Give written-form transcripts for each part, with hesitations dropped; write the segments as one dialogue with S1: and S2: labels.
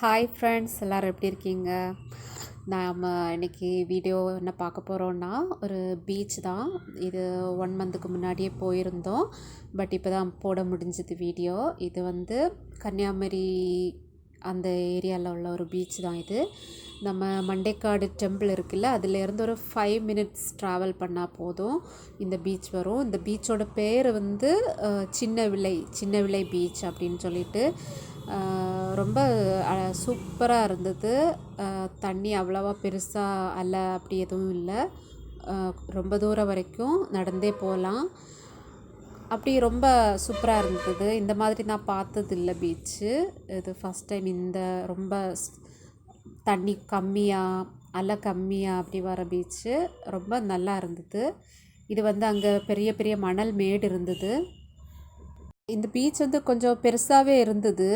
S1: Hi friends, எல்லோரும் எப்படி இருக்கீங்க? நாம் இன்றைக்கி வீடியோ என்ன பார்க்க போகிறோன்னா, ஒரு பீச் தான். இது 1 மந்த்துக்கு முன்னாடியே போயிருந்தோம். பட் இப்போ தான் போட முடிஞ்சது வீடியோ. இது வந்து கன்னியாகுமரி அந்த ஏரியாவில் உள்ள ஒரு பீச் தான் இது. நம்ம மண்டைக்காடு டெம்பிள் இருக்குல்ல, அதுலேருந்து ஒரு 5 மினிட்ஸ் ட்ராவல் பண்ணால் போதும் இந்த பீச் வரும். இந்த பீச்சோட பேர் வந்து சின்னவிளை பீச் அப்படின்னு சொல்லிட்டு ரொம்ப சூப்பராக இருந்தது. தண்ணி அவ்வளோவா பெருசாக அல்ல, அப்படி எதுவும் இல்லை. ரொம்ப தூரம் வரைக்கும் நடந்தே போகலாம். அப்படி ரொம்ப சூப்பராக இருந்தது. இந்த மாதிரி நான் பார்த்ததில்ல பீச்சு. இது ஃபஸ்ட் டைம். இந்த ரொம்ப தண்ணி கம்மியாக அலை கம்மியாக அப்படி வர பீச்சு ரொம்ப நல்லா இருந்தது. இது வந்து அங்கே பெரிய பெரிய மணல் மேடு இருந்தது. இந்த பீச் வந்து கொஞ்சம் பெருசாகவே இருந்தது.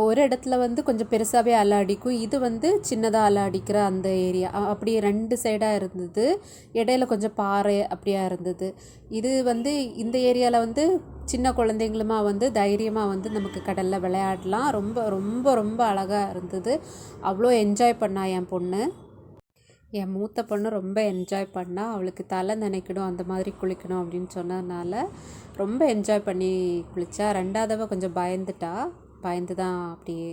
S1: ஒரு இடத்துல வந்து கொஞ்சம் பெருசாகவே அலை அடிக்கும், இது வந்து சின்னதாக அலை அடிக்கிற அந்த ஏரியா. அப்படி 2 சைடாக இருந்தது. இடையில கொஞ்சம் பாறை அப்படியா இருந்தது. இது வந்து இந்த ஏரியாவில் வந்து சின்ன குழந்தைங்களுமா வந்து தைரியமாக வந்து நமக்கு கடலில் விளையாடலாம். ரொம்ப ரொம்ப ரொம்ப அழகாக இருந்தது. அவ்வளோ என்ஜாய் பண்ணா என் பொண்ணு. என் மூத்த பொண்ணு ரொம்ப என்ஜாய் பண்ணா. அவளுக்கு தலை நனைக்கணும், அந்த மாதிரி குளிக்கணும் அப்படின்னு சொன்னதுனால ரொம்ப என்ஜாய் பண்ணி குளித்தா. 2ஆவது கொஞ்சம் பயந்து தான் அப்படியே.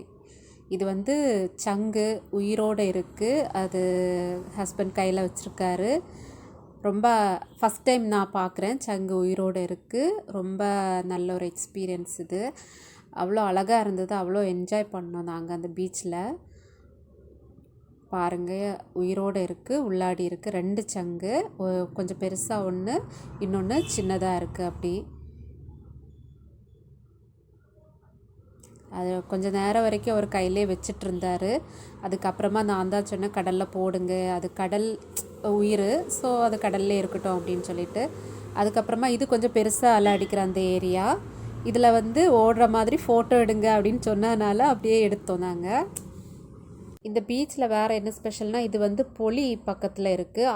S1: இது வந்து சங்கு உயிரோடு இருக்குது. அது ஹஸ்பண்ட் கையில் வச்சுருக்காரு. ரொம்ப ஃபஸ்ட் டைம் நான் பார்க்குறேன் சங்கு உயிரோடு இருக்குது. ரொம்ப நல்ல ஒரு எக்ஸ்பீரியன்ஸ் இது. அவ்வளோ அழகாக இருந்தது. அவ்வளோ என்ஜாய் பண்ணோம் நாங்கள் அந்த பீச்சில். பாருங்கள், உயிரோடு இருக்குது, உள்ளாடி இருக்குது. 2 சங்கு, கொஞ்சம் பெருசாக ஒன்று, இன்னொன்று சின்னதாக இருக்குது. அப்படி அது கொஞ்சம் நேரம் வரைக்கும் அவர் கையிலே வச்சிட்டு இருந்தார். அதுக்கப்புறமா நான் தான் சொன்னேன், கடலில் போடுங்க, அது கடல் உயிர், ஸோ அது கடல்லே இருக்கட்டும் அப்படின்னு சொல்லிட்டு. அதுக்கப்புறமா இது கொஞ்சம் பெருசாக அலை அடிக்கிற அந்த ஏரியா, இதில் வந்து ஓடுற மாதிரி ஃபோட்டோ எடுங்க அப்படின்னு சொன்னதுனால அப்படியே எடுத்தோம் நாங்கள். இந்த பீச்சில் வேறு என்ன ஸ்பெஷல்னால், இது வந்து பொலி பக்கத்தில் இருக்குது.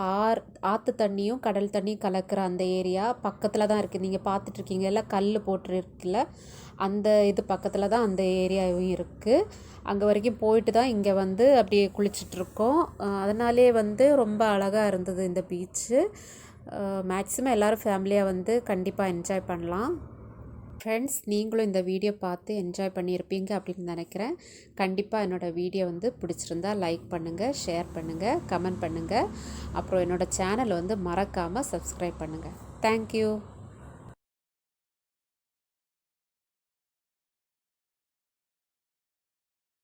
S1: ஆற்று தண்ணியும் கடல் தண்ணியும் கலக்கிற அந்த ஏரியா பக்கத்தில் தான் இருக்குது. நீங்கள் பார்த்துட்ருக்கீங்க எல்லாம் கல் போட்டுருக்குல்ல, அந்த இது பக்கத்தில் தான் அந்த ஏரியாவும் இருக்குது. அங்கே வரைக்கும் போயிட்டு தான் இங்கே வந்து அப்படியே குளிச்சிட்ருக்கோம். அதனாலே வந்து ரொம்ப அழகாக இருந்தது இந்த பீச்சு. மேக்ஸிமம் எல்லோரும் ஃபேமிலியாக வந்து கண்டிப்பாக என்ஜாய் பண்ணலாம். ஃப்ரெண்ட்ஸ், நீங்களும் இந்த வீடியோ பார்த்து என்ஜாய் பண்ணியிருப்பீங்க அப்படின்னு நினைக்கிறேன். கண்டிப்பாக என்னோடய வீடியோ வந்து பிடிச்சிருந்தா லைக் பண்ணுங்கள், ஷேர் பண்ணுங்கள், கமெண்ட் பண்ணுங்கள். அப்புறம் என்னோடய சேனலை வந்து மறக்காமல் சப்ஸ்கிரைப் பண்ணுங்கள். தேங்க்யூ.